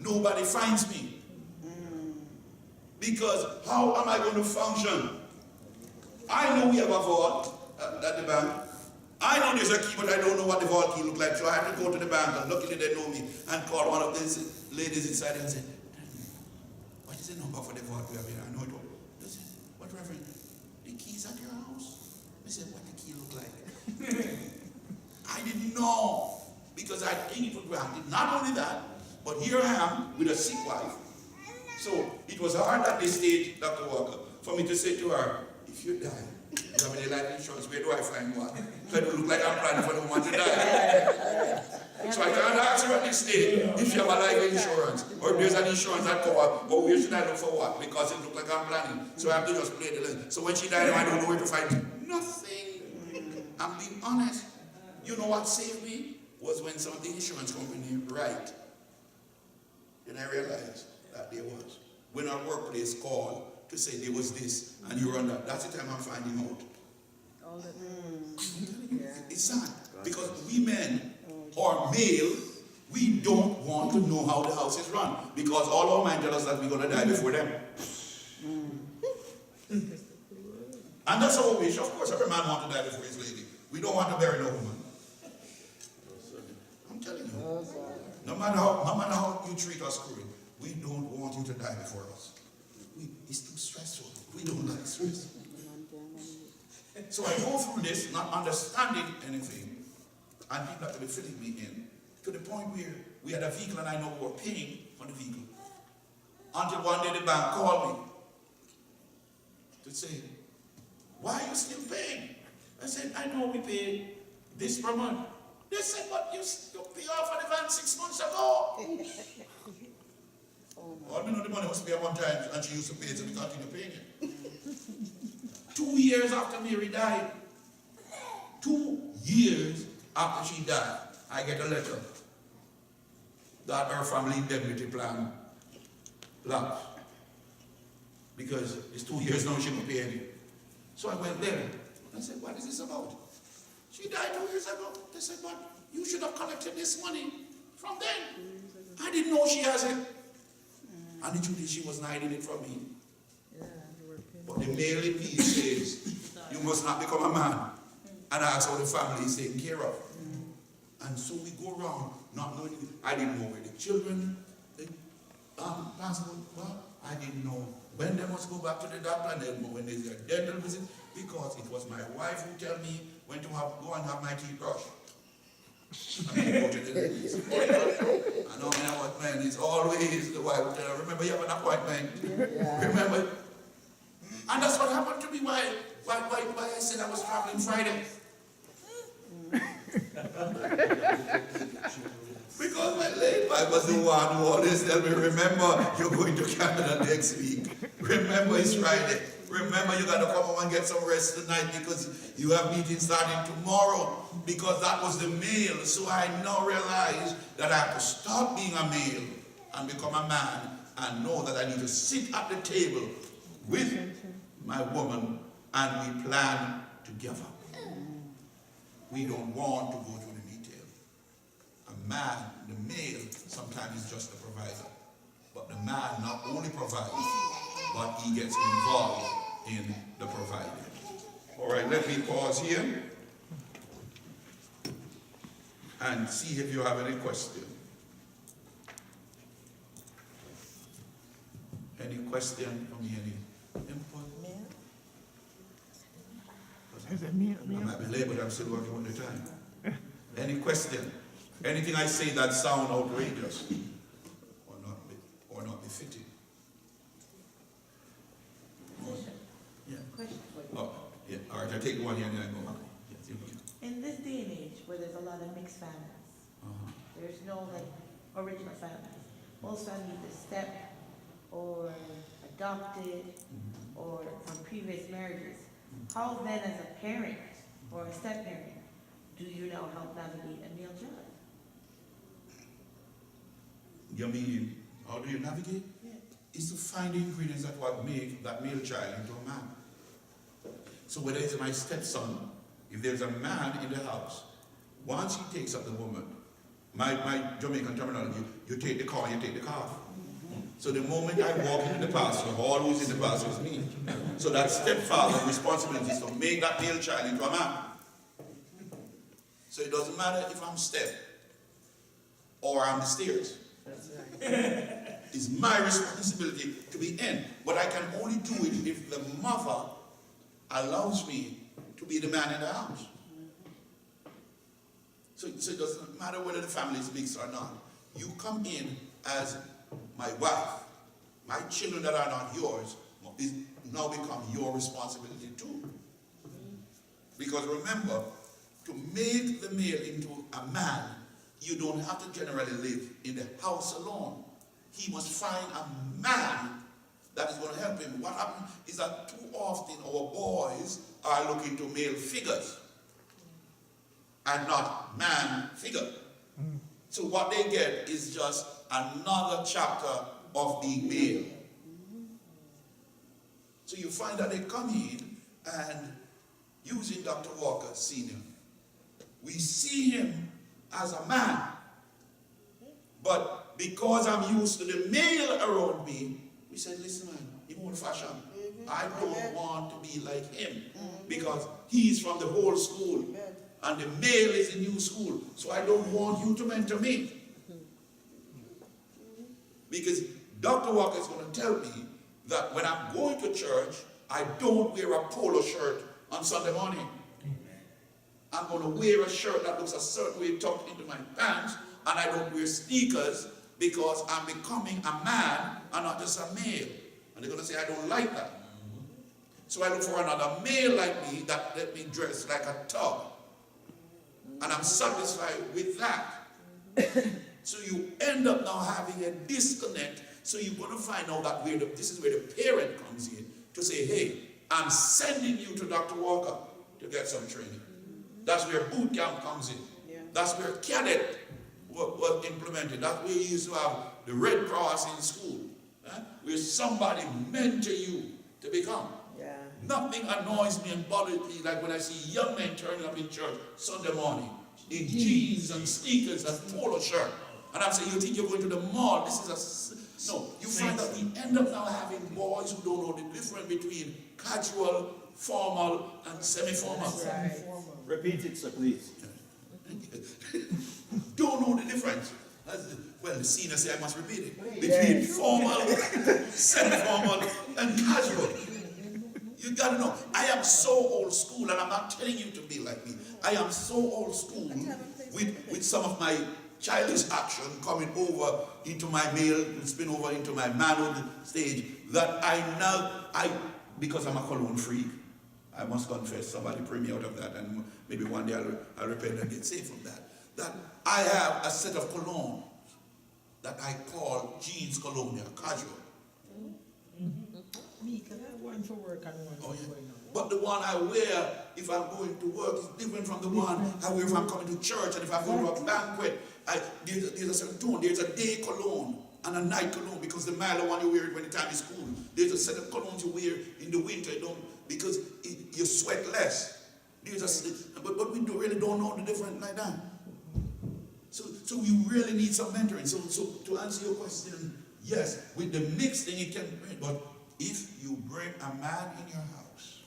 nobody finds me. Because how am I going to function? I know we have a vault at the bank. I know there's a key, but I don't know what the vault key looks like. So I have to go to the bank, and luckily they know me, and call one of these ladies inside and say, what is the number for the vault we have here? I know it all. They say, what, Reverend? The key's at your house? I said, what the key look like? I didn't know, because I take it for granted. Not only that, but here I am with a sick wife. So it was hard at this stage, Dr. Walker, for me to say to her, if you die, you have any life insurance, where do I find one? So I don't look like I'm planning for the woman to die. So I can't ask her at this stage if you have a life insurance, or if there's an insurance that cover, but where should I look for what? Because it looks like I'm planning. So I have to just play the list. So when she died, I don't know where to find nothing. I'm being honest. You know what saved me? Was when some of the insurance company right. Then I realized that there was. When our workplace called to say there was this and you were on that, that's the time I'm finding out. All the It's sad. Because we men, or male, we don't want to know how the house is run. Because all our mind tell us that we're going to die before them. And that's our wish. Of course, every man wants to die before his lady. We don't want to bury no woman. I'm telling you. No matter how you treat us cruel, we don't want you to die before us. It's too stressful. We don't like stress. So I go through this not understanding anything, and people have to be fitting me in, to the point where we had a vehicle and I know we were paying for the vehicle. Until one day the bank called me to say, why are you still paying? I said, I know we paid this per month. They said, but you pay off for the van 6 months ago. All we know the money was paid one time, and she used to pay it, so we continue paying it. 2 years after Mary died, 2 years after she died, I get a letter that her family indemnity plan lapsed. Because it's 2 years now, she don't pay any. So I went there and said, what is this about? She died 2 years ago. They said, but you should have collected this money from then. I didn't know she has it. And the truth is, she wasn't hiding it from me. But the male piece says, you must not become a man and ask how the family is taken care of. And so we go around not knowing. I didn't know where the children passport were. I didn't know when they must go back to the doctor, and then when there's a dental visit, because it was my wife who tell me when to go and have my teeth brushed. And I go to the dentist. I know when I was man, it's always the wife who tell her, remember you have an appointment. Remember. And that's what happened to me why I said I was traveling Friday. Because my late wife was the one who always tell me, remember, you're going to Canada next week. Remember, it's Friday. Remember, you got to come home and get some rest tonight because you have meetings starting tomorrow. Because that was the male. So I now realize that I have to stop being a male and become a man and know that I need to sit at the table with my woman and we plan together. We don't want to go through the detail. A man, the male, sometimes is just a provider. But the man not only provides, but he gets involved in the providing. All right, let me pause here and see if you have any question. Any question from me? Any input? I might be late, but I'm still working on the time. Any question? Anything I say that sound outrageous or not befitting? Yeah. Question for you. Oh, yeah. All right, I take one here and then I go. Okay. Yes, In this day and age where there's a lot of mixed families, there's no like original families. Most families either step or adopted or from previous marriages. How then as a parent or a step parent do you now help navigate a male child? You mean, how do you navigate? Yeah. It's to find the ingredients that will make that male child into a man. So whether it's my stepson, if there's a man in the house, once he takes up the woman, My Jamaican terminology, you take the car, you take the car. So the moment I walk into the pasture, all who's in the pasture is me. So that stepfather's responsibility is to make that male child into a man. So it doesn't matter if I'm step or I'm the stairs. It's my responsibility to be in. But I can only do it if the mother allows me to be the man in the house. So it doesn't matter whether the family is mixed or not. You come in as my wife. My children that are not yours is now become your responsibility too. Because remember, to make the male into a man, you don't have to generally live in the house alone. He must find a man that is going to help him. What happens is that too often our boys are looking to male figures and not man figure. So what they get is just another chapter of being male. So you find that they come in and using Dr. Walker Sr., we see him as a man. But because I'm used to the male around me, we said, listen man, you're old fashioned. I don't want to be like him because he's from the whole school and the male is the new school. So I don't want you to mentor me. Because Dr. Walker is going to tell me that when I'm going to church, I don't wear a polo shirt on Sunday morning. I'm going to wear a shirt that looks a certain way tucked into my pants, and I don't wear sneakers because I'm becoming a man and not just a male. And they're going to say, I don't like that. So I look for another male like me that let me dress like a tub. And I'm satisfied with that. So you end up now having a disconnect. So you're going to find out that this is where the parent comes in to say, hey, I'm sending you to Dr. Walker to get some training. That's where boot camp comes in. Yeah. That's where cadet was implemented. That's where you used to have the Red Cross in school. Where somebody mentor you to become. Yeah. Nothing annoys me and bothers me like when I see young men turning up in church Sunday morning in jeans and sneakers and polo shirt. And I'm saying, you think you're going to the mall? This is no. You find that we end up now having boys who don't know the difference between casual, formal, and semi-formal. Right. Repeat it, sir, please. Don't know the difference. Well, the senior say I must repeat it. Between formal, semi-formal, and casual. You gotta know. I am so old school, and I'm not telling you to be like me. I am so old school with some of my childish action coming over into my male, spin over into my manhood stage, that because I'm a cologne freak, I must confess, somebody pray me out of that, and maybe one day I'll repent and get saved from that. That I have a set of cologne that I call jeans cologne, casual. Me, because I have one for work and one for going on. But the one I wear if I'm going to work is different from the one I wear if I'm coming to church, and if I'm going to a banquet. There's a certain tone. There's a day cologne and a night cologne, because the milder one you wear it when the time is cool. There's a set of colognes you wear in the winter, because you sweat less. But we really don't know the difference like that. So you really need some mentoring. So to answer your question, yes, with the mixed thing it can bring, but if you bring a man in your house,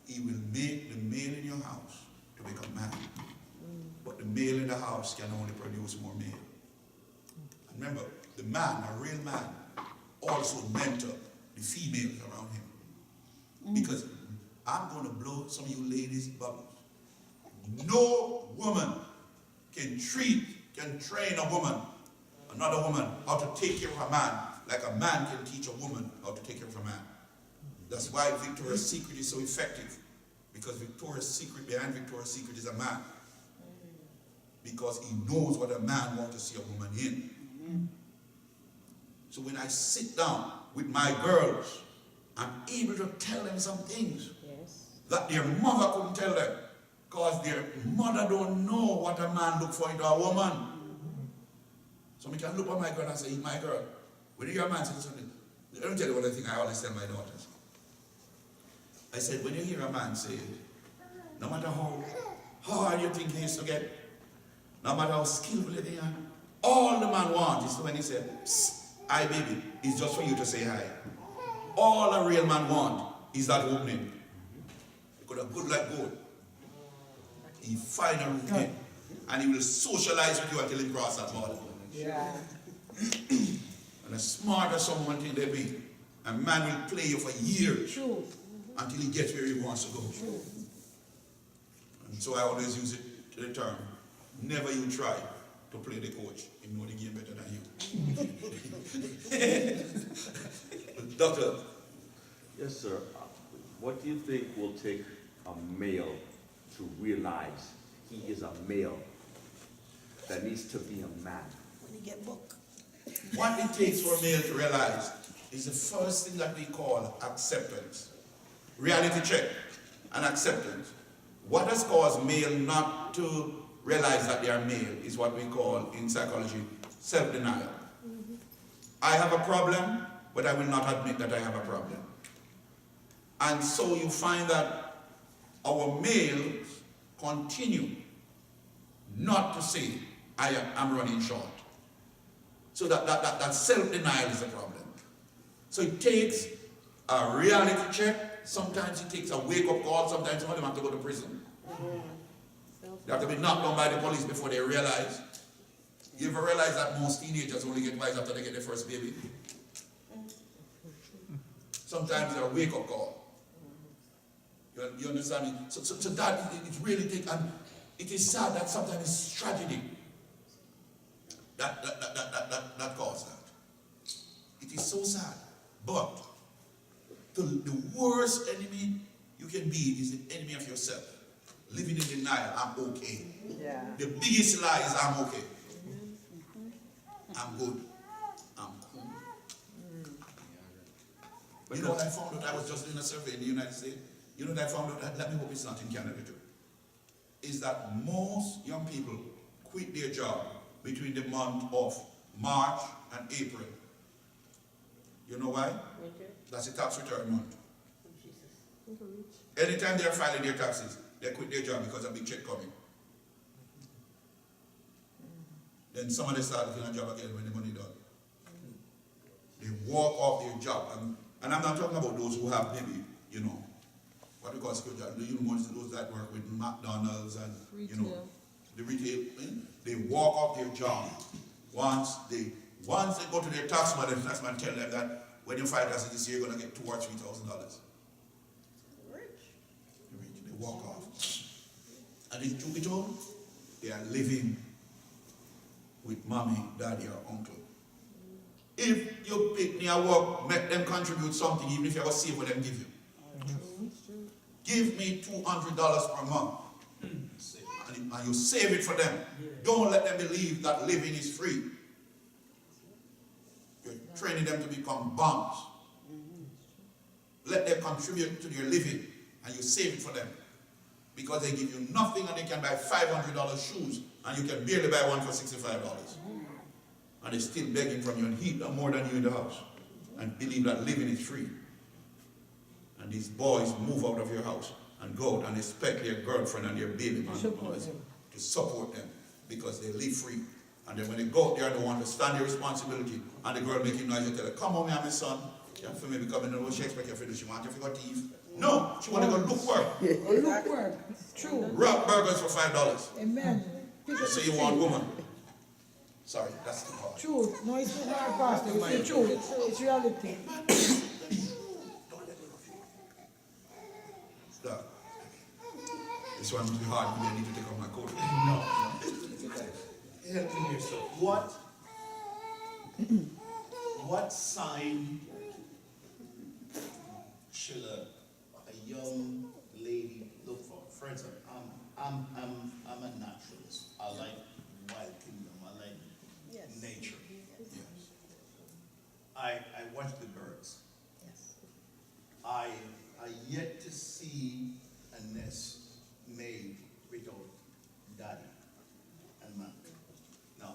he will make the male in your house to become man. But the male in the house can only produce more male. And remember, the man, a real man, also mentor the females around him. Because I'm going to blow some of you ladies' bubbles. No woman can train a woman, another woman, how to take care of a man, like a man can teach a woman how to take care of a man. That's why Victoria's Secret is so effective. Because Victoria's Secret, behind Victoria's Secret is a man. Because he knows what a man wants to see a woman in. So when I sit down with my girls, I'm able to tell them some things that their mother couldn't tell them. Because their mother don't know what a man look for into a woman. So I can look at my girl and say, my girl, when you hear a man say something, let me tell you what I think I always tell my daughters. I said, when you hear a man say, no matter how hard you think he is to get, no no matter how skillful they are, all the man wants is when he says, "Psst, hi baby," it's just for you to say hi. All a real man wants is that opening. Because a good like gold. He find a routine and he will socialize with you until he cross that border. Yeah. And as smart as someone think they be, a man will play you for years True. until he gets where he wants to go. True. And so I always use it to the term, never you try to play the coach. He know the game better than you. Doctor. Yes, sir. What do you think will take a male to realize he is a male that needs to be a man? When you get book. What it takes for a male to realize is the first thing that we call acceptance. Reality check and acceptance. What has caused male not to realize that they are male is what we call in psychology self-denial. I have a problem, but I will not admit that I have a problem. And so you find that our males continue not to say, I am running short. So that self-denial is a problem. So it takes a reality check. Sometimes it takes a wake-up call. Sometimes some of them have to go to prison. They have to be knocked down by the police before they realize. You ever realize that most teenagers only get wise after they get their first baby? Sometimes they're a wake-up call. You understand me? So that it really takes, and it is sad that sometimes it's tragedy that caused that. It is so sad. But the worst enemy you can be is the enemy of yourself. Living in denial, I'm okay. Yeah. The biggest lie is I'm okay. I'm good. I'm cool. You know what I found out? I was just doing a survey in the United States. You know what I found out? Let me hope it's not in Canada too. Is that most young people quit their job between the month of March and April. You know why? That's a tax return month. Anytime they're filing their taxes, they quit their job because of a big check coming. Then some of them start looking at a job again when the money done. They walk off their job. And I'm not talking about those who have maybe, you know, what we call security job. You know, those that work with McDonald's and, you know, the retail. They walk off their job. Once they go to their tax man tell them that when you file taxes this year, you're going to get $2,000 or $3,000. They walk off. And in truth be told, they are living with mommy, daddy, or uncle. If you pick near work, make them contribute something, even if you have a save what them give you. Give me $200 per month. And you save it for them. Don't let them believe that living is free. You're training them to become bums. Let them contribute to their living and you save it for them. Because they give you nothing and they can buy $500 shoes and you can barely buy one for $65. And they're still begging from you and heat them more than you in the house. And believe that living is free. And these boys move out of your house and go out and expect their girlfriend and their baby man to support them because they live free. And then when they go out there, they want to stand their responsibility. And the girl making noise, you tell her, come on, my son. You have to maybe come in and she expect you to do. She want you to go thief. No, she want to go look work. Look work. True. Wrap burgers for $5. Amen. You say you want woman. Sorry, that's too hard. True. No, it's not hard, Pastor. It's true. It's reality. Look, this one will be hard. Maybe I need to take off my coat. No. Help me here, sir. What sign should a young lady look for? For instance, I'm a naturalist. I like wild kingdom. I like nature. Yes. I watch the birds. Yes. I yet to see a nest made without daddy and man. Now,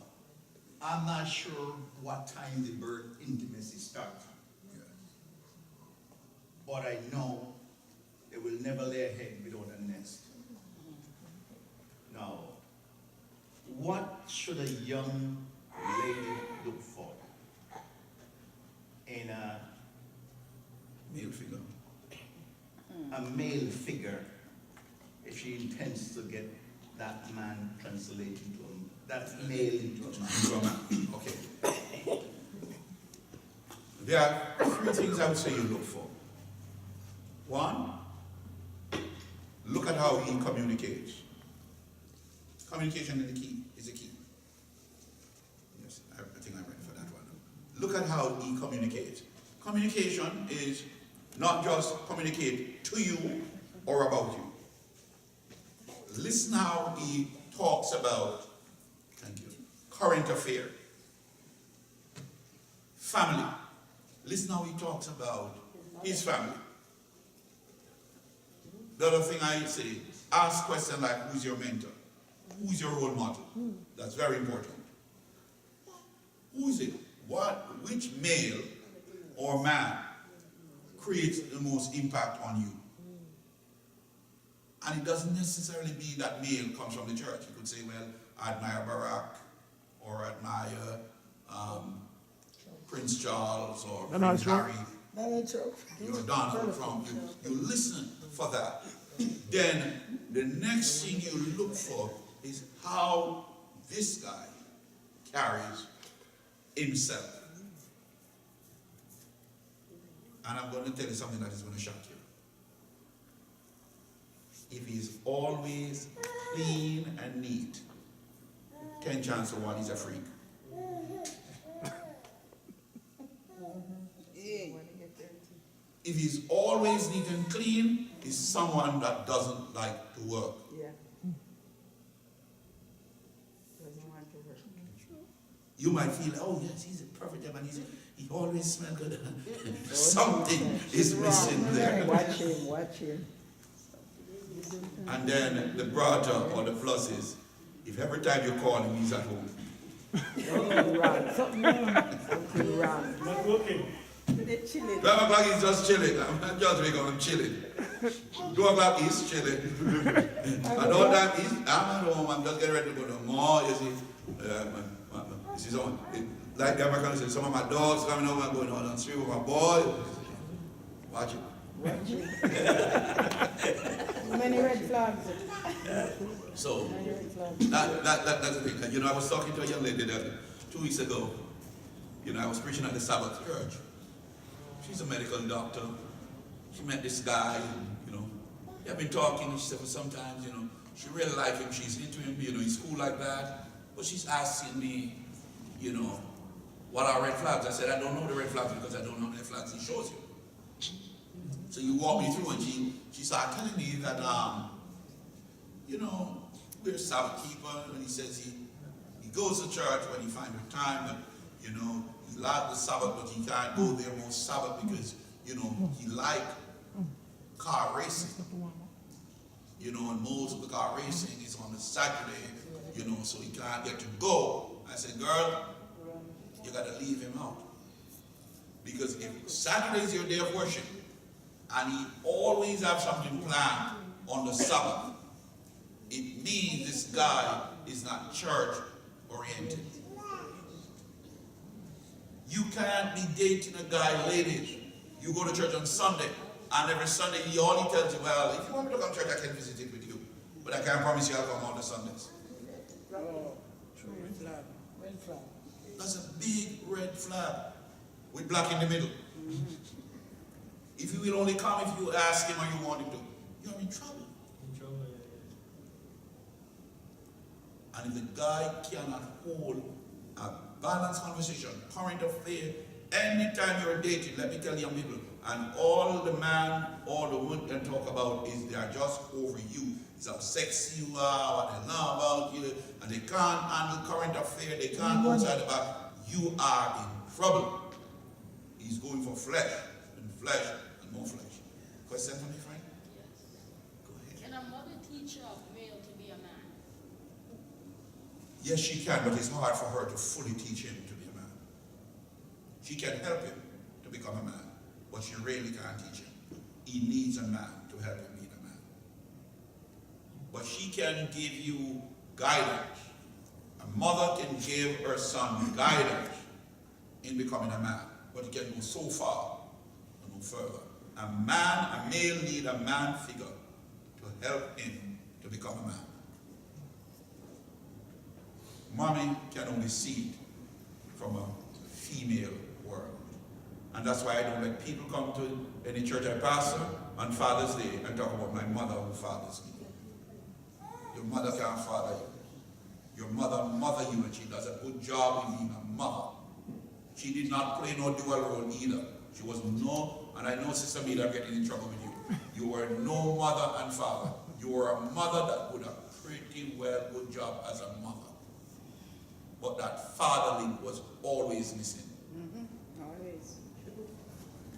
I'm not sure what time the bird intimacy starts. Yes. But I know they will never lay a head without a nest. Now, what should a young lady look for in Male figure. a male figure if she intends to get that man translated into that male into a man? Into a man. Okay. There are three things I would say you look for. One, look at how he communicates. Communication is the key. Yes, I think I'm ready for that one. Look at how he communicates. Communication is not just communicate to you or about you. Listen how he talks about, thank you, current affair, family. Listen how he talks about his family. The other thing I say, ask questions like, who's your mentor? Who's your role model? That's very important. Who is it? Which male or man creates the most impact on you? And it doesn't necessarily mean that male comes from the church. You could say, well, I admire Barack, or admire Prince Charles, or Prince Harry. You're Donald Trump. You listen for that. Then the next thing you look for is how this guy carries himself. And I'm going to tell you something that is going to shock you. If he's always clean and neat, 10 chances to 1 he's a freak. If he's always neat and clean, he's someone that doesn't like to work. Yeah. You might feel, oh yes, he's a perfect man. He always smells good. Something is missing there. Watch him. And then the brother or the plus is, if every time you call him, he's at home. Something wrong. Not working. They're chilling. 12 o'clock he's just chilling. I'm not just waking up, I'm chilling. 2 o'clock he's chilling. And all that I'm at home, I'm just getting ready to go to the mall, you see. You see someone, like the Americans say, some of my dogs coming over and going on the street with my boy. Watch it. Many red flags. So, Many red flags. that's the thing. You know, I was talking to a young lady that 2 weeks ago. You know, I was preaching at the Sabbath church. She's a medical doctor. She met this guy, you know. They've been talking, and she said, for sometimes, you know, she really likes him, she's into him, you know, he's cool like that. But she's asking me, you know, what are red flags? I said, I don't know the red flags because I don't know the red flags he shows you. So you walk me through, and she started telling me that, you know, we're a Sabbath keeper, and he says he goes to church when he finds the time, but, you know, he likes the Sabbath, but he can't go there most Sabbath because, you know, he likes car racing. You know, and most of the car racing is on a Saturday, you know, so he can't get to go. I said, girl, you got to leave him out. Because if Saturday is your day of worship, and he always have something planned on the Sabbath, it means this guy is not church oriented. You can't be dating a guy, ladies. You go to church on Sunday, and every Sunday he tells you, well, if you want me to come to church, I can visit it with you. But I can't promise you I'll come on the Sundays. Red flag. Red flag. That's a big red flag with black in the middle. If you will only come if you ask him or you want him to, you're in trouble. And if the guy cannot hold a balanced conversation, current affair, anytime you're dating, let me tell you people, and all the man, all the woman can talk about is they are just over you. It's how sexy you are, what they know about you, and they can't handle current affair, they can't go inside the back. You are in trouble. He's going for flesh, and more flesh. Question for me, Frank? Yes. Go ahead. Can a mother teach a male to be a man? Yes, she can, but it's hard for her to fully teach him to be a man. She can help him to become a man, but she really can't teach him. He needs a man to help him be a man. But she can give you guidance A mother can give her son guidance in becoming a man, but he can go so far and no further. A male need a man figure to help him to become a man. Mommy can only see it from a female world. And that's why I don't let people come to any church I pastor on Father's Day and talk about my mother who fathers me. Your mother can't father you. Your mother you, and she does a good job in being a mother. She did not play no dual role either. She was no, and I know Sister Mead, I'm getting in trouble with you. You were no mother and father. You were a mother that would have pretty well good job as a mother. But that father link was always missing. Always.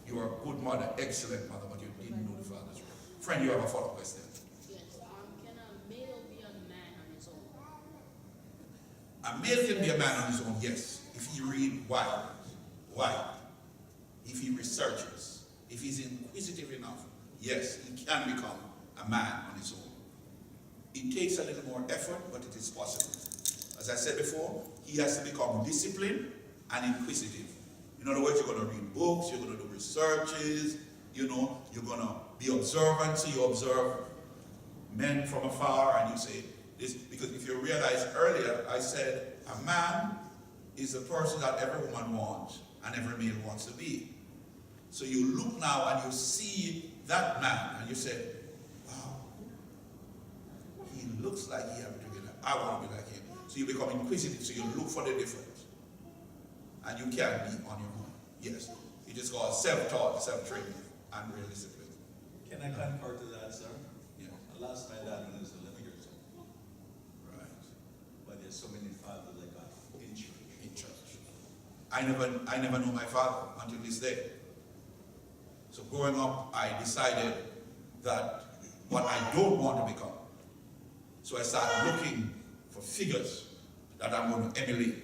You were a good mother, excellent mother, but you didn't know the father's role. Friend, you have a follow-up question. Yes. Can a male be a man on his own? A male can be a man on his own, yes, if he read why. If he researches, if he's inquisitive enough, yes, he can become a man on his own. It takes a little more effort, but it is possible. As I said before, he has to become disciplined and inquisitive. In other words, you're going to read books, you're going to do researches, you're going to be observant, so you observe men from afar and you say this, because if you realize earlier, I said a man is the person that every woman wants and every male wants to be. So you look now and you see that man and you say, wow, he looks like he has to be like, I want to be like him. So you become inquisitive, so you look for the difference. And you can be on your own. Yes. It is called self-taught, self-training, and real discipline. Can I concur to that, sir? Yeah. I lost my dad when I was 11 years old. Right. But there's so many fathers I got in church. In church. I never knew my father until this day. So growing up, I decided that what I don't want to become. So I started looking for figures that I'm going to emulate.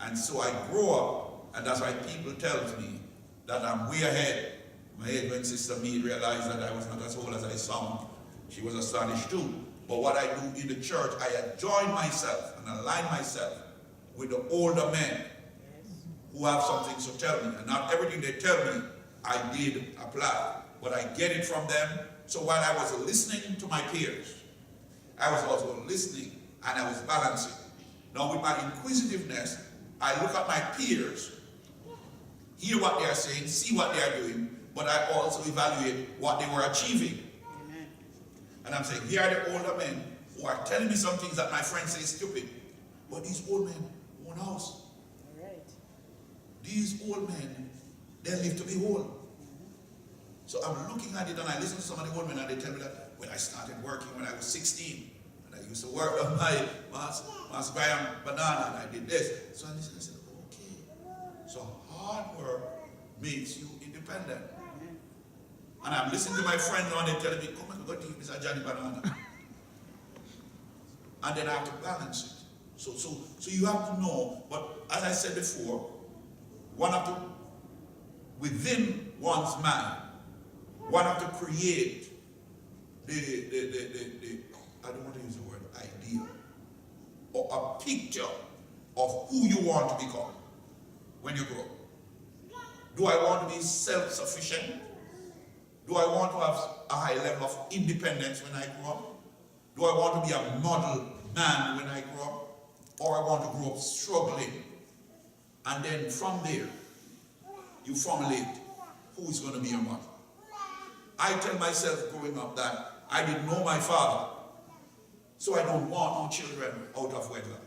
And so I grow up, and that's why people tell me that I'm way ahead. My age when Sister Mead realized that I was not as old as I sound, she was astonished too. But what I do in the church, I adjoin myself and align myself with the older men who have something to tell me. And not everything they tell me, I did apply. But I get it from them. So while I was listening to my peers, I was also listening and I was balancing. Now with my inquisitiveness, I look at my peers, hear what they are saying, see what they are doing, but I also evaluate what they were achieving. Amen. And I'm saying, here are the older men who are telling me some things that my friends say is stupid. But these old men own a house. All right. These old men, they live to be old. So I'm looking at it and I listen to some of the old men and they tell me that when I started working when I was 16, and I used to work on my Master Graham banana and I did this. So I listened and I said, okay. So hard work makes you independent. And I'm listening to my friends and they're telling me, come and go to Mr. Johnny Banana. And then I have to balance it. So you have to know, but as I said before, one have to, within one's mind, one have to create the I don't want to use the word ideal, or a picture of who you want to become when you grow up. Do I want to be self-sufficient? Do I want to have a high level of independence when I grow up? Do I want to be a model man when I grow up? Or I want to grow up struggling? And then from there, you formulate who is going to be your model. I tell myself growing up that I didn't know my father, so I don't want no children out of wedlock.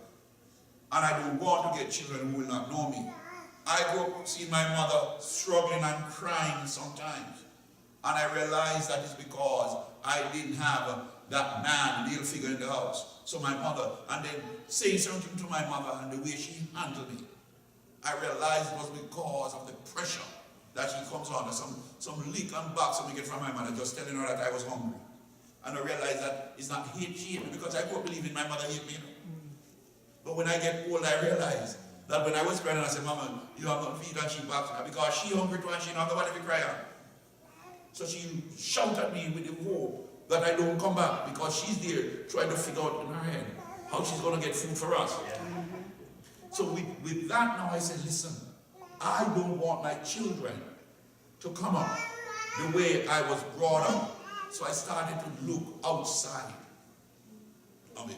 And I don't want to get children who will not know me. I grew up seeing my mother struggling and crying sometimes. And I realized that it's because I didn't have that man, male figure in the house. So my mother, and then saying something to my mother and the way she handled me, I realized it was because of the pressure that she comes under, some lick and box that we get from my mother, just telling her that I was hungry. And I realized that it's not hate she hate me, because I grew up believing my mother hate me. But when I get old, I realize that when I was crying, I said, Mama, you have not feed and she box me, because she hungry too and she not nobody to cry on. So she shout at me with the hope that I don't come back, because she's there trying to figure out in her head how she's going to get food for us. So with that now I said, listen, I don't want my children to come up the way I was brought up. So I started to look outside of it.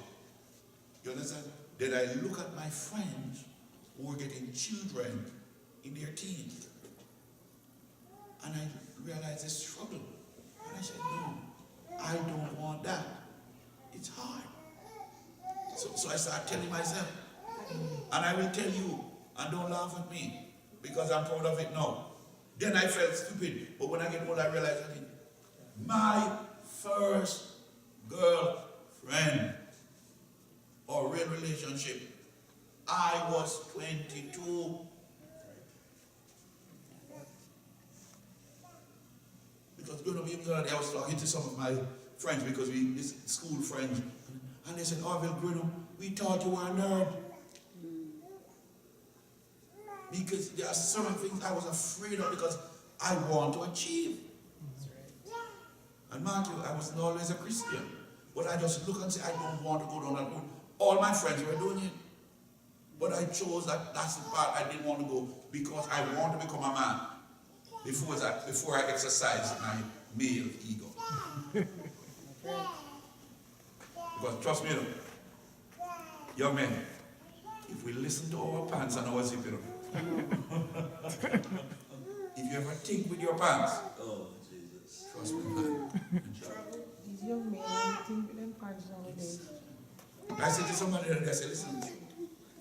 You understand? Then I look at my friends who were getting children in their teens. And I realized the struggle. And I said, no, I don't want that. It's hard. So I started telling myself, and I will tell you, and don't laugh at me, because I'm proud of it now. Then I felt stupid, but when I get old, I realized that my first girlfriend or real relationship, I was 22. Because growing up in England, I was talking to some of my friends, because we school friends, and they said, Orville, growing up, we thought you were a nerd. Because there are certain things I was afraid of because I want to achieve. And mind you, I wasn't always a Christian. But I just look and say, I don't want to go down that road. All my friends were doing it. But I chose that's the part I didn't want to go, because I want to become a man before I exercise my male ego. Because trust me, young men, if we listen to our pants and our zip, if you ever think with your pants, Oh, Jesus. trust me, man. These young men think with them pants nowadays. I said to somebody the other day, I said, listen,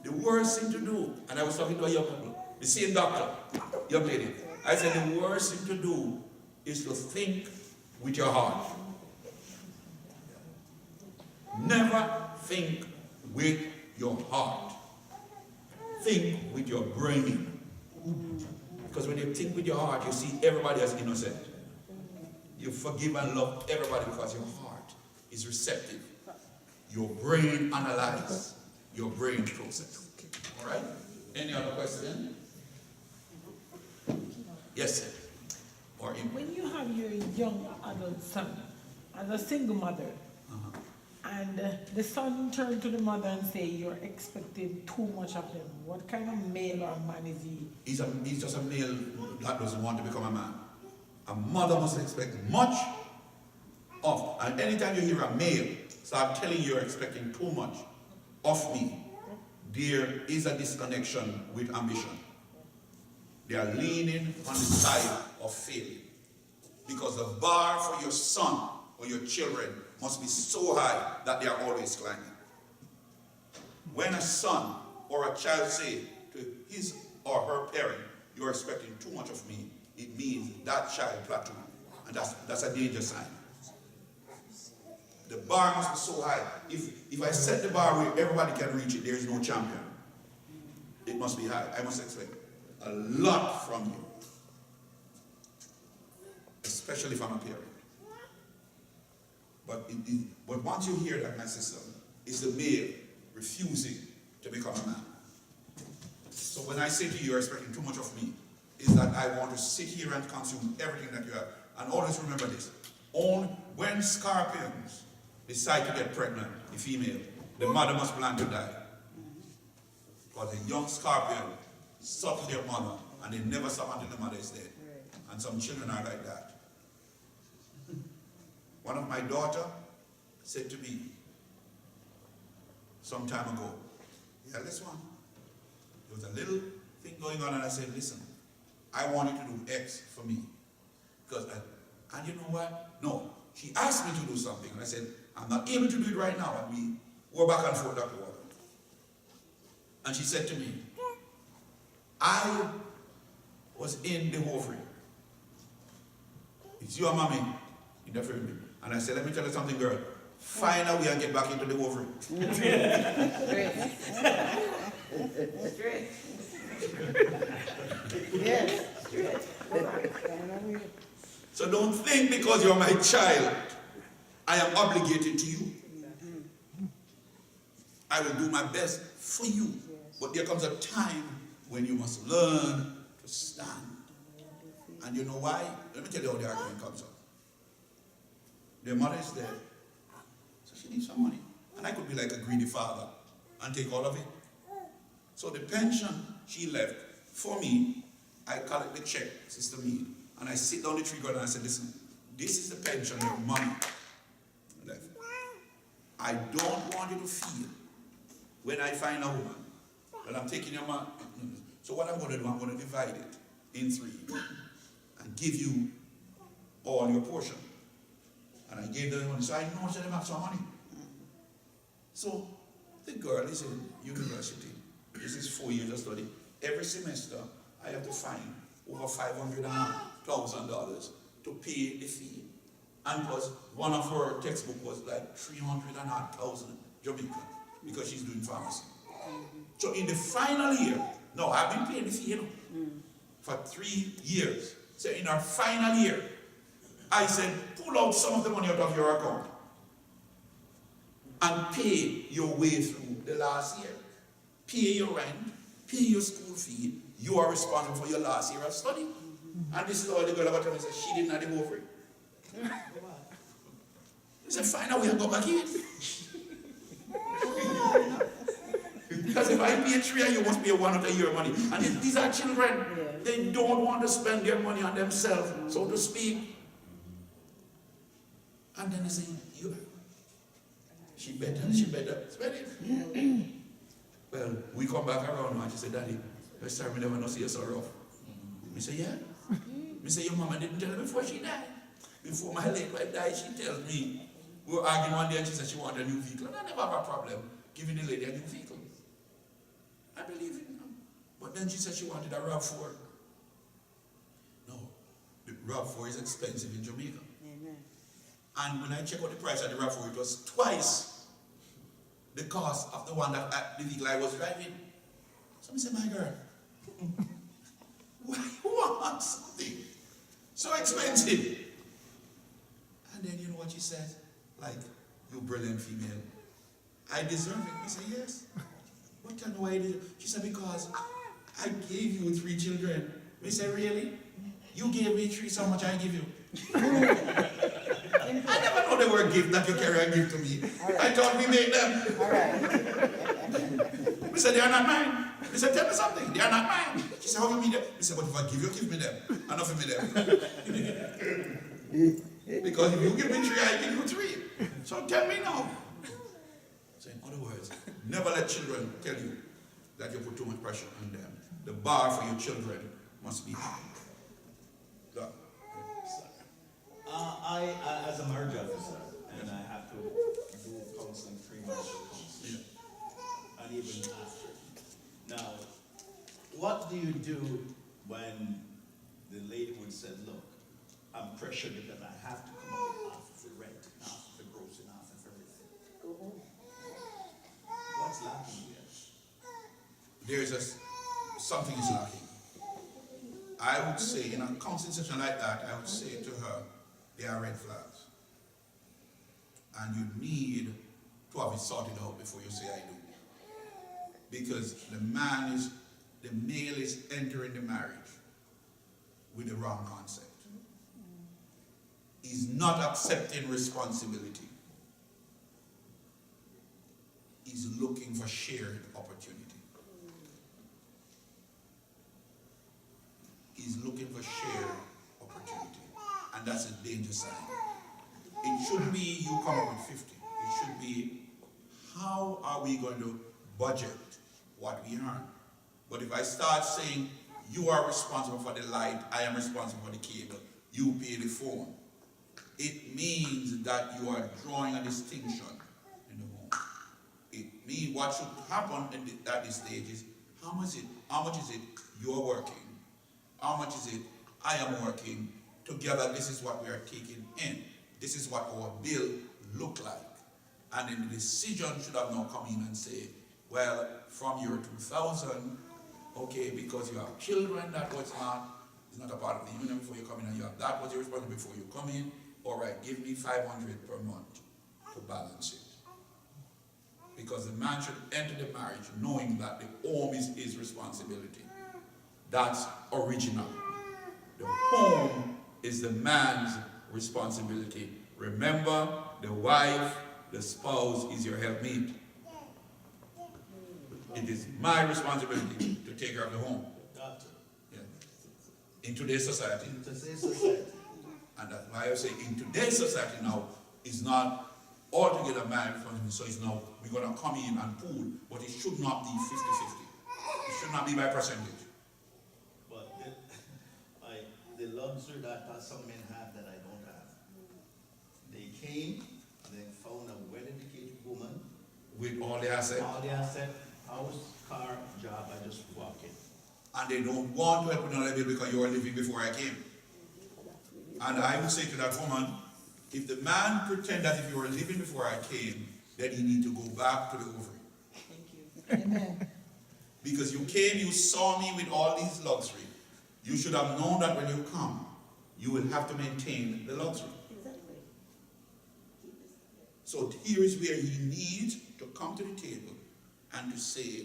the worst thing to do, and I was talking to a young couple, the same doctor, young lady, I said the worst thing to do is to think with your heart. Never think with your heart. Think with your brain. Because when you think with your heart, you see everybody as innocent. You forgive and love everybody because your heart is receptive. Your brain analyzes, your brain process. All right? Any other question? Yes, sir. Or When you have your young adult son, as a single mother, and the son turned to the mother and say, you're expecting too much of him, what kind of male or man is he? He's just a male that doesn't want to become a man. A mother must expect much of, and anytime you hear a male start telling you you're expecting too much of me, there is a disconnection with ambition. They are leaning on the side of failure. Because the bar for your son or your children must be so high that they are always climbing. When a son or a child say to his or her parent, you're expecting too much of me, it means that child plateau. And that's a danger sign. The bar must be so high. If I set the bar where everybody can reach it, there is no champion. It must be high. I must expect a lot from you. Especially if I'm a parent. But once you hear that, my sister, it's the male refusing to become a man. So when I say to you, you're expecting too much of me, is that I want to sit here and consume everything that you have. And always remember this. When scorpions decide to get pregnant, the female, the mother must plan to die. Because a young scorpion suckles their mother, and they never stop until the mother is dead. And some children are like that. One of my daughter said to me some time ago, yeah, this one. There was a little thing going on, and I said, listen, I want you to do X for me. And you know what? No, she asked me to do something, and I said, I'm not able to do it right now. And we were back and forth, Dr. Walker. And she said to me, I was in the ovary. It's your mommy interfering with me. And I said, let me tell you something, girl. Find a way and get back into the ovary. Straight. Yes, straight. So don't think because you're my child, I am obligated to you. I will do my best for you. But there comes a time when you must learn to stand. And you know why? Let me tell you how the argument comes up. Their mother is dead, so she needs some money. And And I could be like a greedy father and take all of it. So the pension she left, for me, I collect the check, Sister Mead, and I sit down the tree guard and I said, listen, this is the pension, your money left. I don't want you to feel when I find a woman that I'm taking your money. So what I'm going to do, I'm going to divide it in 3 and give you all your portion. And I gave them the money. So I know that they have some money. So the girl is in university. This is 4 years of study. Every semester, I have to find over $500,000 to pay the fee. And plus, one of her textbooks was like 300,000 Jamaican because she's doing pharmacy. So in the final year, no, I've been paying the fee, for 3 years. So in our final year, I said, pull out some of the money out of your account and pay your way through the last year. Pay your rent, pay your school fee. You are responsible for your last year of study. And this is all the girl about me said, she didn't have to go for it. I said, find out where I go back in. Because if I pay 3 you must pay 1 of your money. And these are children. They don't want to spend their money on themselves, so to speak. And then they say, she better spend it. Well, we come back around and she said, Daddy, first time we never know see you so rough. I say, yeah. I say, your mama didn't tell me before she died. Before my late wife died, she tells me, we were arguing one day and she said she wanted a new vehicle. And I never have a problem giving the lady a new vehicle. I believe it. But then she said she wanted a RAV4. No, the RAV4 is expensive in Jamaica. Amen. And when I check out the price of the RAV4, it was twice the cost of the one that the vehicle I was driving. So I said, my girl, why you want something so expensive? And then you know what she says? Like, you brilliant female. I deserve it. I said, yes. What tell me why I did it? She said, because I gave you 3 children. I said, really? You gave me 3, so how much I give you? I never know the word gift that you carry and give to me. Right. I thought we made them. All right. I said, they are not mine. I said, tell me something. They are not mine. She said, how you mean them? I said, but if I give me them. Enough of me them. Because if you give me 3, I give you 3. So tell me now. So in other words, never let children tell you that you put too much pressure on them. The bar for your children must be high. Go. I, as a marriage officer, and I have to do counseling, premarital counseling, and even after. Now, what do you do when the lady would say, look, I'm pressured because I have to come up with half of the rent, half of the grocery, half of everything. What's lacking here? Something is lacking. I would say, in a counseling session like that, I would say to her, there are red flags. And you need to have it sorted out before you say I do. Because the male is entering the marriage with the wrong concept. He's not accepting responsibility. He's looking for shared opportunity. He's looking for shared opportunity. And that's a danger sign. It shouldn't be you come up with 50. It should be, how are we going to budget what we earn? But if I start saying, you are responsible for the light, I am responsible for the cable, you pay the phone, it means that you are drawing a distinction in the home. It means what should happen at this stage is, how much is it you're working? How much is it I am working? Together, this is what we are taking in. This is what our bill look like. And then the decision should have now come in and say, well, from year 2000, okay, because you have children, that was not, it's not a part of the union before you come in, and you have that was your responsibility before you come in. All right, give me 500 per month to balance it. Because the man should enter the marriage knowing that the home is his responsibility. That's original. The home is the man's responsibility. Remember, the wife the spouse is your helpmate. It is my responsibility to take care of the home. Doctor, Yeah. In today's society, in today's society, and that's why I say in today's society now, it's not altogether my responsibility. So it's now, we're going to come in and pool, but it should not be 50-50. It should not be by percentage. but the luxury that some men have that I don't have. They came, they found a well-educated woman, With all the assets. all the asset, house, car, job, I just walk in. And they don't want to help with another bill because you were living before I came. And I would say to that woman, if the man pretend that if you were living before I came, then you need to go back to the ovary. Thank you. Amen. Because you came, you saw me with all these luxury. You should have known that when you come, you will have to maintain the luxury. Exactly. So here is where he needs to come to the table and to say,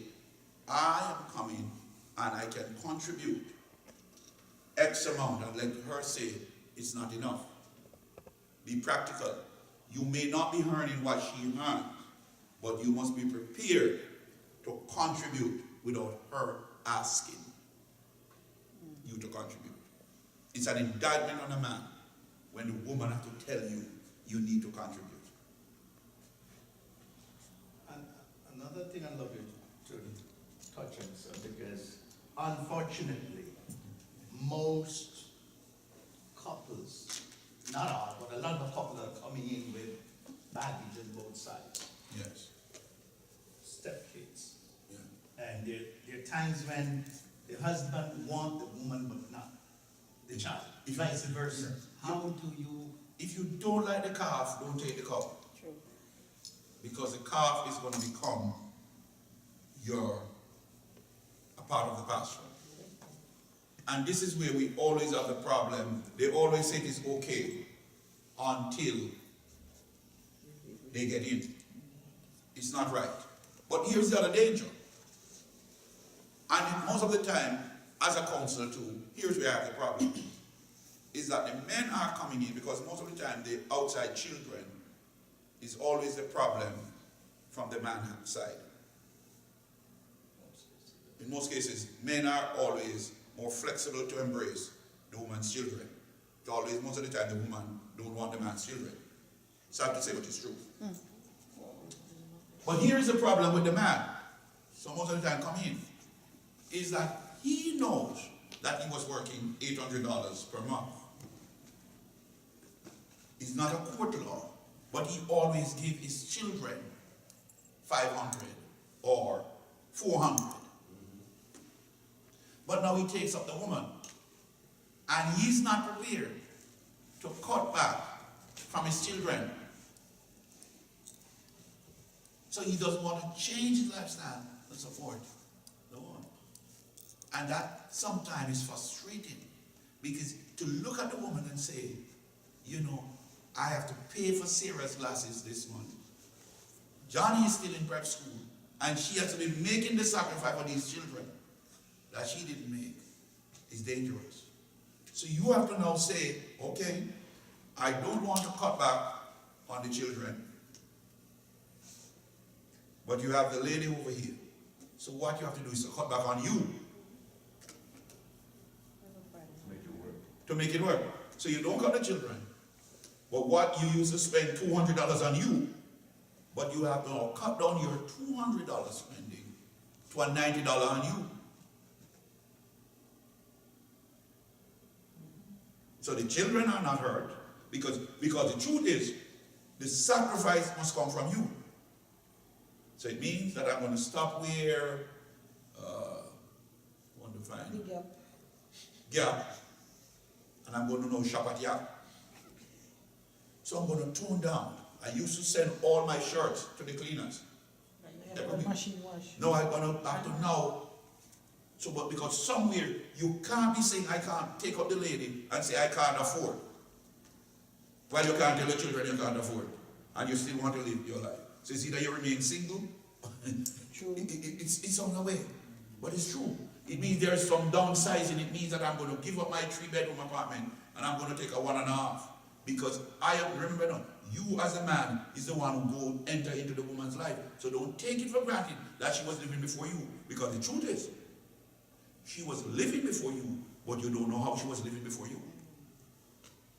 I am coming and I can contribute X amount, and let her say, it's not enough. Be practical. You may not be earning what she earns, but you must be prepared to contribute without her asking you to contribute. It's an indictment on a man when the woman has to tell you, you need to contribute. And another thing I love you to touch on, sir, because unfortunately, most couples, not all, but a lot of couples are coming in with baggage on both sides, Yes. stepkids. Yeah. And there are times when the husband wants the woman but not the child, vice versa. How do you? If you don't like the calf, don't take the cow. True. Because the calf is going to become a part of the pasture. And this is where we always have the problem. They always say it is okay until they get in. It's not right. But here's the other danger. And most of the time, as a counselor too, here's where I have the problem. Is that the men are coming in because most of the time the outside children is always the problem from the man's side. In most cases, men are always more flexible to embrace the woman's children. It's always, most of the time, the woman don't want the man's children. Sad to say, but it's true. But here is the problem with the man. So most of the time, come in, is that he knows that he was working $800 per month. It's not a court law, but he always gave his children $500 or $400. But now he takes up the woman, and he's not prepared to cut back from his children. So he doesn't want to change his lifestyle to support the woman. And that sometimes is frustrating, because to look at the woman and say, you know, I have to pay for Sarah's glasses this month. Johnny is still in prep school, and she has to be making the sacrifice for these children that she didn't make. Is dangerous. So you have to now say, okay, I don't want to cut back on the children, but you have the lady over here. So what you have to do is to cut back on you to make it work. So you don't cut the children, but what you used to spend $200 on you, but you have to now cut down your $200 spending to a $90 on you. So the children are not hurt, because the truth is, the sacrifice must come from you. So it means that I'm going to stop where, want to find Big up. Gap, and I'm going to now shop at Yap. So I'm going to tone down. I used to send all my shirts to the cleaners. Machine wash. No, I'm going to have to now. So, but because somewhere you can't be saying I can't take up the lady and say I can't afford. While you can't tell the children you can't afford, and you still want to live your life. So it's either you remain single, True. it's on the way. But it's true. It means there's some downsizing. It means that I'm going to give up my 3-bedroom apartment and I'm going to take a 1.5. Because I am, remember now, you as a man is the one who go enter into the woman's life. So don't take it for granted that she was living before you, because the truth is, she was living before you, but you don't know how she was living before you.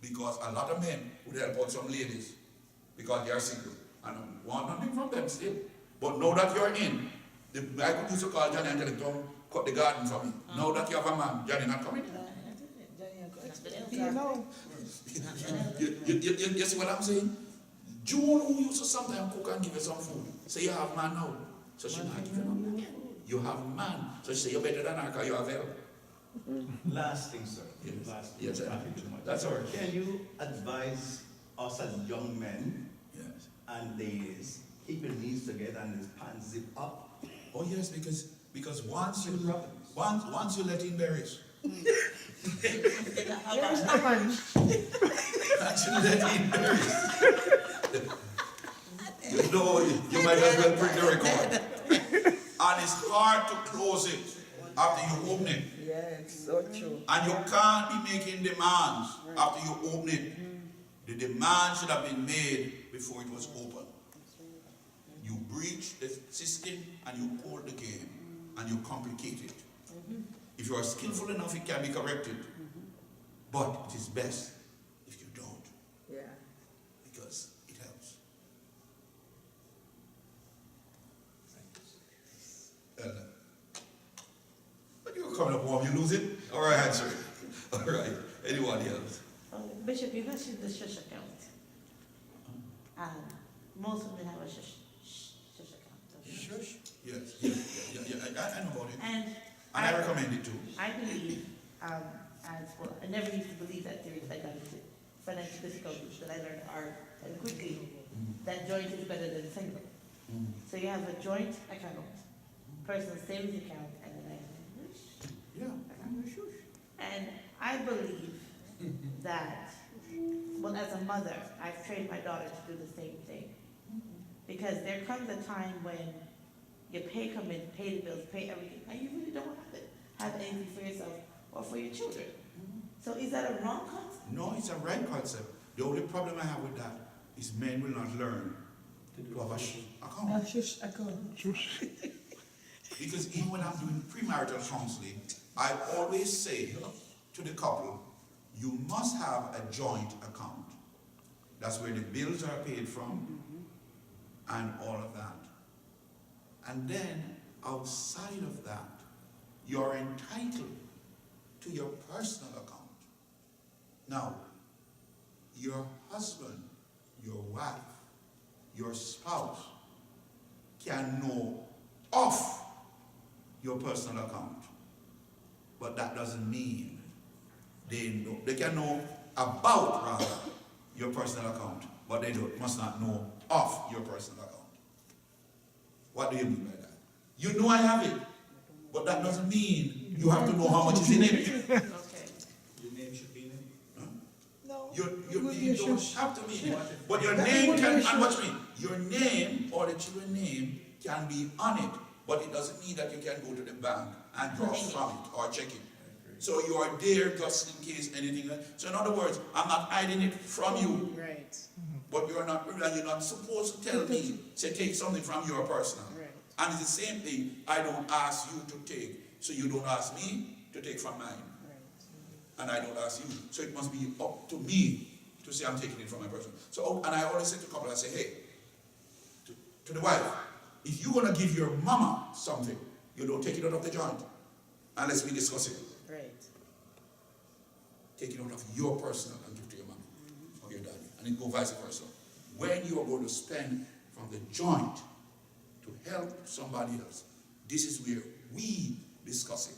Because a lot of men would help out some ladies because they are single and want nothing from them still. But now that you're in, I could used to call Johnny and tell him, "Don't cut the garden for me." Now that you have a man, Johnny not coming. You know, You see what I'm saying? June, who used to sometimes cook and give you some food, say you have man now. So she not give you no man. You have a man. So she say you're better than her because you have help. Last thing, sir. Yes. Last thing. Yes, sir. Thank you too much. That's all right. Can you advise us as young men Yes. and ladies keep your knees together and his pants zip up? Oh yes, because once you Problems. once you let in berries, there's no man. once you let in berries, you know you might as well print the record. And it's hard to close it after you open it. Yeah, it's so true. And you can't be making demands after you open it. The demand should have been made before it was open. You breach the system and you call the game and you complicate it. If you are skillful enough, it can be corrected. But it is best if you don't, Yeah. because it helps. But you're coming up warm, you lose it? All right, answer it. All right. Anyone else? Bishop, you mentioned the shush account. Most women have a shush account. don't they? Shush. Yes. I know about it. And And I recommend it too. I believe, as well, I never used to believe that theory until I got into financial difficulties, that I learned art and quickly that joint is better than single. So you have a joint account, personal savings account, and then Yeah. and I believe that, well, as a mother, I've trained my daughter to do the same thing. Because there comes a time when your pay come in, pay the bills, pay everything, and you really don't have anything for yourself or for your children. So is that a wrong concept? No, it's a right concept. The only problem I have with that is men will not learn to have a account. Shush, account. Because even when I'm doing premarital counseling, I always say to the couple, you must have a joint account. That's where the bills are paid from and all of that. And then outside of that, you're entitled to your personal account. Now, your husband, your wife, your spouse can know of your personal account. But that doesn't mean they can know about, rather, your personal account, but they must not know of your personal account. What do you mean by that? You know I have it, but that doesn't mean you have to know how much is in it. Okay. Your name should be in it. No. Your name don't have to be in it. But your name can, and watch me, your name or the children's name can be on it, but it doesn't mean that you can go to the bank and draw from it or check it. So you are there just in case anything. So in other words, I'm not hiding it from you, Right. but you're not supposed to tell me to take something from your personal. Right. And it's the same thing. I don't ask you to take, so you don't ask me to take from mine, Right. and I don't ask you. So it must be up to me to say I'm taking it from my person. So, and I always say to couple, I say, hey, to the wife, if you're gonna give your mama something, you don't take it out of the joint unless we discuss it. Right. Take it out of your personal and give to your mama or your daddy, and it go vice versa. When you are going to spend from the joint to help somebody else, this is where we discuss it.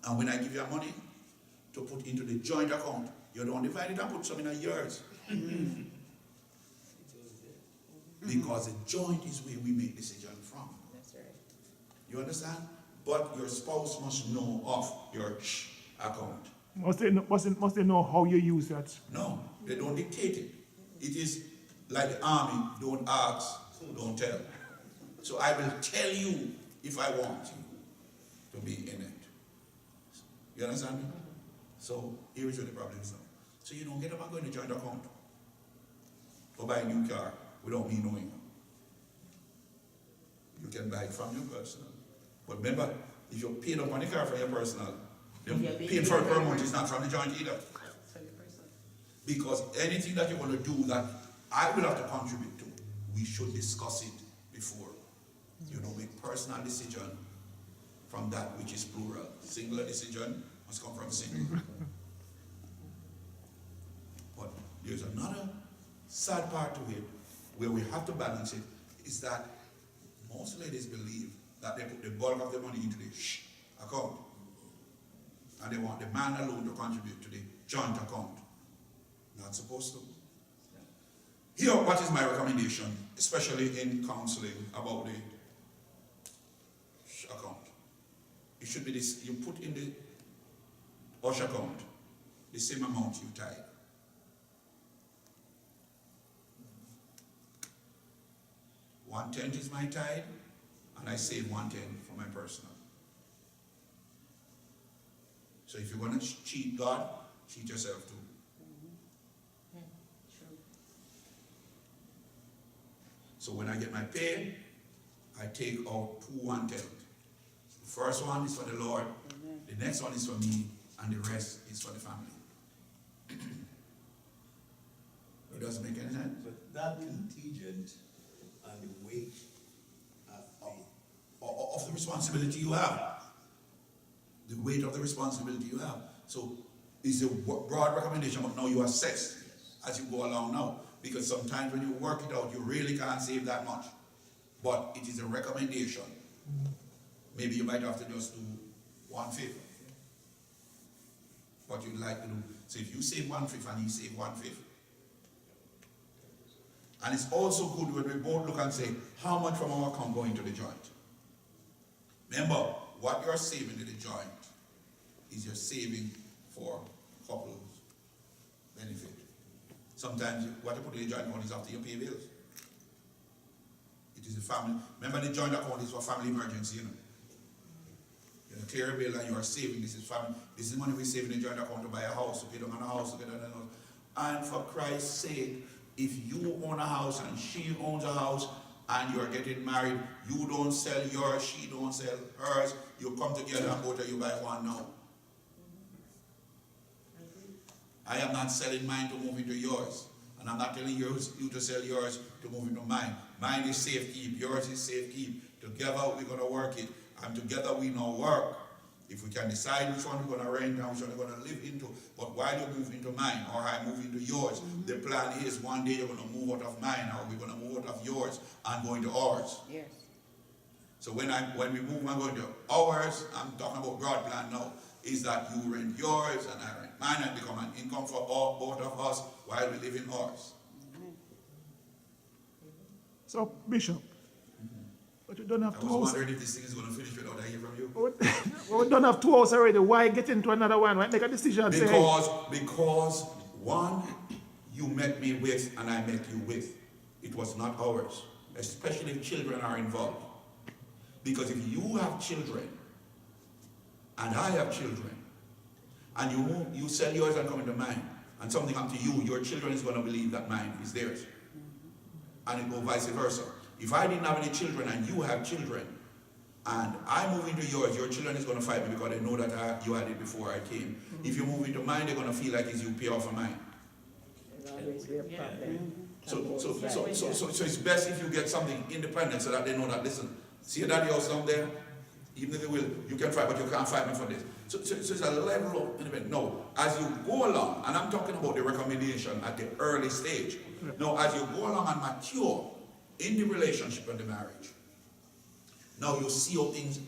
And when I give you money to put into the joint account, you don't divide it and put some in yours. Because the joint is where we make decision from. That's right. You understand? But your spouse must know of your account. Must they know how you use that? No, they don't dictate it. It is like the army, don't ask, don't tell. So I will tell you if I want you to be in it. You understand me? So here is where the problem is now. So you don't get up and go in the joint account. for buying a new car without me knowing. You can buy it from your personal. But remember, if you're paid up on the car from your personal, then Yeah, paying for it per month is not from the joint either. Because anything that you want to do that I will have to contribute to, we should discuss it before. You know, make personal decision from that which is plural. Singular decision must come from single. But there's another sad part to it where we have to balance it, is that most ladies believe that they put the bulk of their money into the account. And they want the man alone to contribute to the joint account. Not supposed to. Here, what is my recommendation, especially in counseling about the account? It should be this: you put in the Osh account the same amount you tithe. One-tenth is my tithe, and I save one-tenth for my personal. So if you're going to cheat God, cheat yourself too. So when I get my pay, I take out 2 1/10. The first one is for the Lord, the next one is for me, and the rest is for the family. It doesn't make any sense. But that contingent on the weight Of the responsibility you have. The weight of the responsibility you have. So it's a broad recommendation, but now you assess as you go along now. Because sometimes when you work it out, you really can't save that much. But it is a recommendation. Maybe you might have to just do 1/5. What you'd like to do. So if you save 1/5 and he save 1/5. And it's also good when we both look and say, how much from our account going to the joint? Remember, what you're saving in the joint is you're saving for couples benefit. Sometimes what you put in the joint account is after you pay bills. It is a family. Remember, the joint account is for family emergency, you know. You clear a bill and you are saving. This is family. This is money we save in the joint account to buy a house, to pay down on a house, to get on a house. And for Christ's sake, if you own a house and she owns a house and you're getting married, you don't sell yours, she don't sell hers, you come together and both of you buy one now. I am not selling mine to move into yours. And I'm not telling you to sell yours to move into mine. Mine is safe keep, yours is safe keep. Together we're going to work it. And together we know work. If we can decide which one we're going to rent and which one we're going to live into. But while you move into mine or I move into yours, the plan is one day you're going to move out of mine or we're going to move out of yours and go into ours. Yes. So when we move and go into ours, I'm talking about broad plan now, is that you rent yours and I rent mine and become an income for both of us while we live in ours. So, Bishop, but you don't have I 2 was houses. wondering if this thing is going to finish without I hear from you. Well, we don't have 2 houses already. Why get into another one? Why make a decision and say, hey, Because one you met me with and I met you with. It was not ours, especially if children are involved. Because if you have children and I have children and you sell yours and come into mine and something comes to you, your children is going to believe that mine is theirs. And it goes vice versa. If I didn't have any children and you have children and I move into yours, your children is going to fight me because they know that you had it before I came. If you move into mine, they're going to feel like it's you pay off of mine. There'll always be a problem. So it's best if you get something independent so that they know that, listen, see your daddy house down there? Even if they will, you can fight, but you can't fight me for this. So it's a level of independence. No, as you go along, and I'm talking about the recommendation at the early stage. Now, as you go along and mature in the relationship and the marriage, now you see how things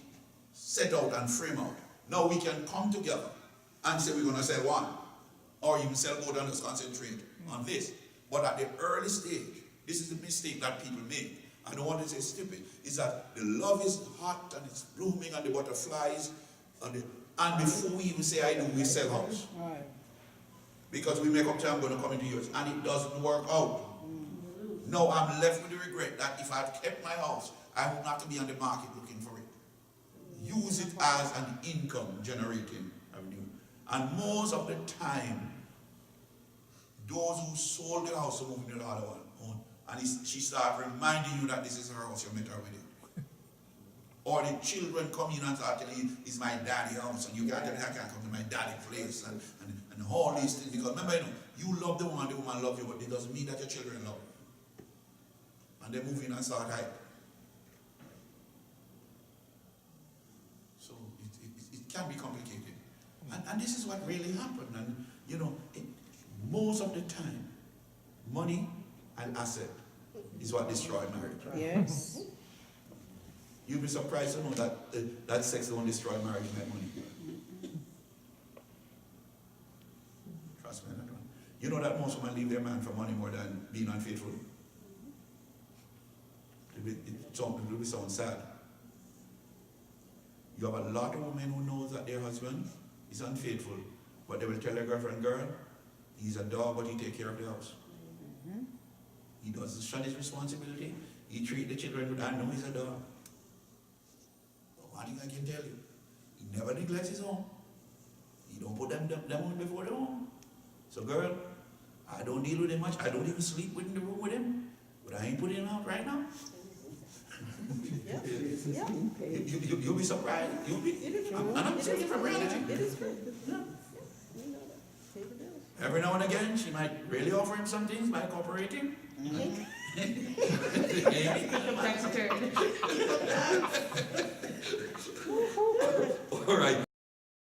set out and frame out. Now we can come together and say we're going to sell one, or even sell both and just concentrate on this. But at the early stage, this is the mistake that people make. I don't want to say stupid. Is that the love is hot and it's blooming and the butterflies and before we even say I do, we sell house. Right. Because we make up time I'm going to come into yours and it doesn't work out. No, I'm left with the regret that if I had kept my house, I wouldn't have to be on the market looking for it. Use it as an income generating avenue. And most of the time, those who sold the house to move into the other one and she start reminding you that this is her house, you met her with it. Or the children come in and start telling you, it's my daddy's house, and you can't tell me I can't come to my daddy's place, and all these things. Because remember, you love the woman loves you, but it doesn't mean that your children love you. And they move in and start hiding. So it can be complicated. And this is what really happened. And most of the time, money and asset is what destroy marriage. Yes. You'll be surprised to know that that sex don't destroy marriage, like money. Trust me on that one. You know that most women leave their man for money more than being unfaithful. It will be sound sad. You have a lot of women who know that their husband is unfaithful, but they will tell their girlfriend, girl, he's a dog, but he take care of the house. He doesn't shun his responsibility. He treat the children with, I know he's a dog. But one thing I can tell you, he never neglects his own. He don't put them on before their own. So girl, I don't deal with him much. I don't even sleep in the room with him. But I ain't putting him out right now. You'll be surprised. I'm speaking from reality. It is true. Yeah. You know that. Pay the bills. Every now and again, she might really offer him some things by cooperating. Amy,